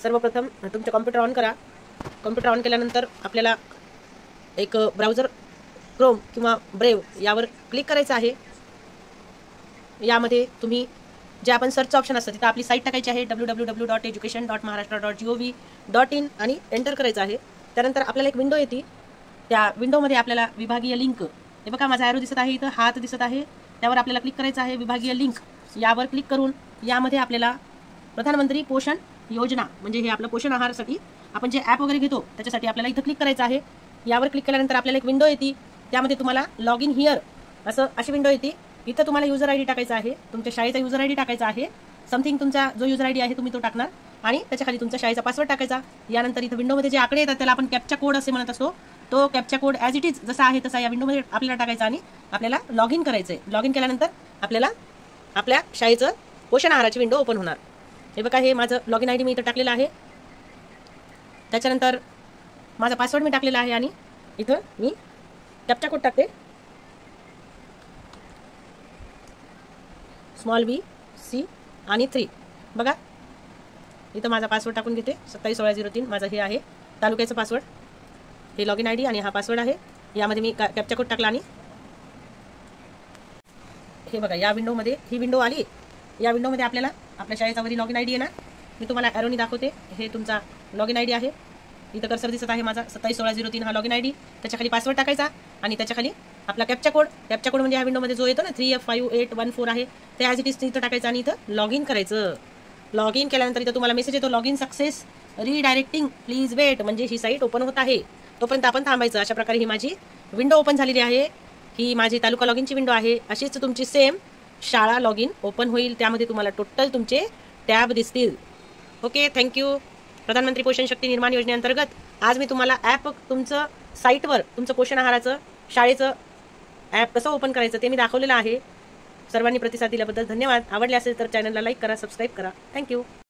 सर्वप्रथम तुमचं computer on करा। कॉम्प्युटर ऑन केल्यानंतर आपल्याला एक ब्राउझर क्रोम किंवा ब्रेव्ह यावर क्लिक करायचं आहे। यामध्ये तुम्ही जे आपण सर्च ऑप्शन असतं तिथं आपली साईट टाकायची आहे www.education.maharashtra.gov.in आणि एंटर करायचं आहे। त्यानंतर आपल्याला एक विंडो येते। त्या विंडोमध्ये आपल्याला विभागीय लिंक, हे बघा माझा ॲरो दिसत आहे, इथं हात दिसत आहे, त्यावर आपल्याला क्लिक करायचं आहे। विभागीय लिंक यावर क्लिक करून यामध्ये आपल्याला प्रधानमंत्री पोषण योजना म्हणजे हे आपलं पोषण आहारासाठी आपण जे ॲप वगैरे घेतो त्याच्यासाठी आपल्याला इथं क्लिक करायचं आहे। यावर क्लिक केल्यानंतर आपल्याला एक विंडो येते। त्यामध्ये तुम्हाला लॉग इन हिअर अशी विंडो येते। इथं तुम्हाला युजर आयडी टाकायचा आहे, तुमच्या शाळेचा युजर आयडी टाकायचा आहे। समथिंग तुमचा जो युजर आयडी आहे तुम्ही तो टाकणार आणि त्याच्या खाली तुमच्या शाळेचा पासवर्ड टाकायचा। यानंतर इथं विंडोमध्ये जे आकडे येतात त्याला आपण कॅप्चा कोड असे म्हणत असतो, तो captcha code as it is जसा आहे तसा या विंडोमध्ये आपल्याला टाकायचा आणि आपल्याला लॉग इन करायचं आहे। लॉग इन केल्यानंतर आपल्याला आपल्या शाळेचं पोषण आहाराची विंडो ओपन होणार। हे बघा हे माझं लॉग इन आयडी मी इथं टाकलेलं आहे। त्याच्यानंतर माझा पासवर्ड मी टाकलेला आहे आणि इथं मी कॅप्चा कोड टाकते, स्मॉल b-c आणि 3। बघा इथं माझा पासवर्ड टाकून घेते 271603 माझा हे आहे तालुक्याचं पासवर्ड, हे लॉग इन आयडी आणि हा पासवर्ड आहे। यामध्ये मी कॅप्चा कोड टाकला आणि हे बघा या विंडोमध्ये ही विंडो आली। या विंडोमध्ये आपल्याला आपल्या शाळेचा वरी लॉग इन आयडी येणार। मी तुम्हाला ॲरोनी दाखवते, हे तुमचा लॉग इन आयडी आहे। इथं कर्सर दिसत आहे माझा 271603 हा लॉग इन आयडी, त्याच्याखाली पासवर्ड टाकायचा आणि त्याच्याखाली आपला कॅप्चा कोड म्हणजे ह्या विंडोमध्ये जो येतो ना 3F5814 आहे ते ॲज इट इज इथं टाकायचं आणि इथं लॉग इन करायचं। लॉग इन केल्यानंतर इथं तुम्हाला मेसेज येतो log in success redirecting please wait, म्हणजे ही साईट ओपन होत आहे, तोपर्यंत आपण थांबायचं। अशा प्रकारे ही माझी विंडो ओपन झालेली आहे। ही माझी तालुका लॉग इनची विंडो आहे। अशीच तुमची सेम शाळा लॉग इन ओपन होईल, त्यामध्ये तुम्हाला टोटल तुमचे टॅब दिसतील। Okay, thank you. प्रधानमंत्री पोषण शक्ती निर्माण योजनेअंतर्गत आज मी तुम्हाला ॲप तुमचं साईटवर तुमचं पोषण आहाराचं शाळेचं ॲप कसं ओपन करायचं ते मी दाखवलेलं आहे। सर्वांनी प्रतिसाद दिल्याबद्दल धन्यवाद। आवडले असेल तर चॅनलला लाईक करा, सबस्क्राईब करा। थँक्यू।